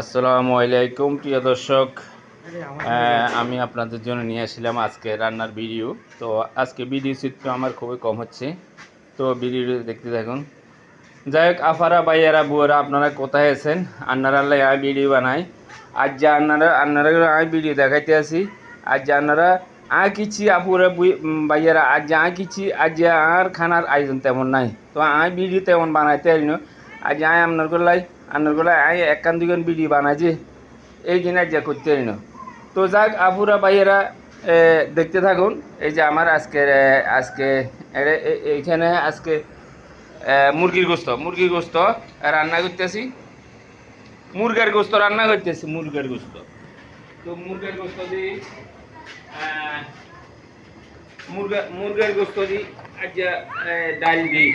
আসসালামু আলাইকুম প্রিয় দর্শক। আমি আপনাদের জন্য নিয়ে আসলাম আজকে রান্নার ভিডিও। তো আজকে ভিডিও চিত্র আমার খুবই কম হচ্ছে, তো ভিডিও দেখতে থাকুন। যাই হোক, আফারা ভাইয়ারা বুয়ারা আপনারা কোথায় আছেন? আন্নারা আল্লাহ আই ভিডিও বানাই। আজ যে আন্নারা আই ভিডিও দেখাইতে আসি। আজ যে আন্নারা আয় কিছি আপুরা ভাইয়ারা আজ যে আয় কিছি আজ যে আর খানার আয়োজন তেমন নাই, তো আই ভিডিও তেমন বানাইতে পারি না। আজ আয় আপনার গলায় আয় একখান দুইখান ভিডিও বানাই যে এই দিন আজ যা করতে পারি না। তো যাক আপুরা ভাইয়ারা দেখতে থাকুন। এই যে আমার আজকে এইখানে আজকে মুরগির গোস্ত রান্না করতেছি। মুরগের গোস্ত রান্না করতেছি, মুরগের গোস্ত। তো মুরগের গোস্ত দিই, মুরগের গোস্ত দিই আজ ডাল দিই,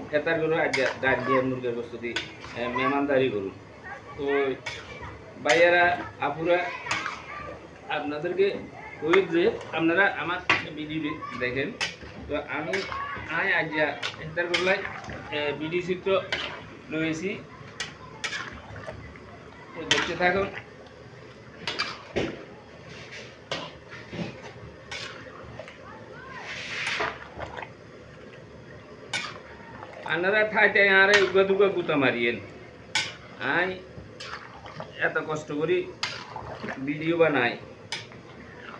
খেতার গরু আজ ডাল দিয়ে মুরগের গোস্ত দিই মেহমানদারি করুন। তো ভাইয়ারা আপুরা আপনাদেরকে ওই যে আপনারা আমার ভিডিও দেখেন। তো আমি আজ এন্টার করলাই ভিডিও চিত্র রয়েছি, তো দেখতে থাকুন। আপনারা ঠাইতে আরে উগা দুগা গুতা মারিয়েন। আই এত কষ্ট করি ভিডিও বানাই,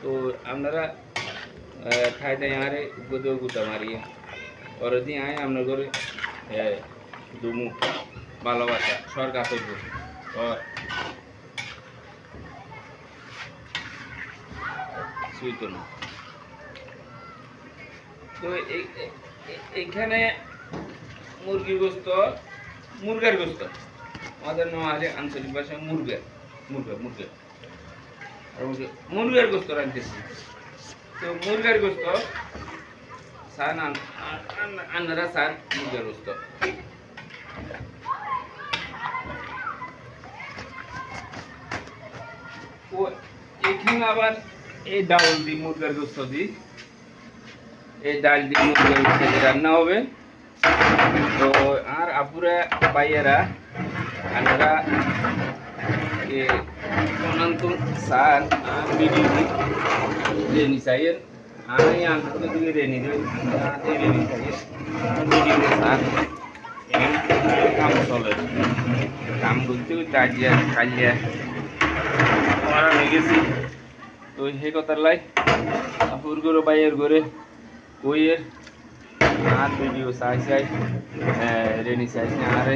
তো আপনারা ঠাইতে আরে উগা দুগা গুতা মারিয়েন। ওর দিয়ে আয় আপনার ঘরে দুমু ভালোবাসা সরকার করব। সুইতো না। তো এইখানে মুরগির গোস্ত, মুরগের গোস্ত আমাদের নোয়াখালী আঞ্চলিক ভাষায় মুরগের গোস্ত রাখতেছি। তো মুরগের গোস্ত সান আন্নারা সান মুরগের গোস্ত। ও এখানে আবার এই ডাউল দিই, মুরগের গোস্ত দিই, এই ডাল দিয়ে মুরগের গোস্ত রান্না হবে। তো আর আপুরা ভাইয়েরা আপনারা অনন্ত সার ভিডিও রেনি চাইয়ের আমি আন্তর্জাতিক দিকে রেনি রেনি চাইয়ের ভিডিও সার কাম চলে। কাম করতে করতে আজিয়া কালিয়া মারা হয়ে গেছি। তো সেই কথার লাই আপুর করে ভাইয়ের করে কইয়ের আর ভিডিও চাই রেনি চাইছে আরে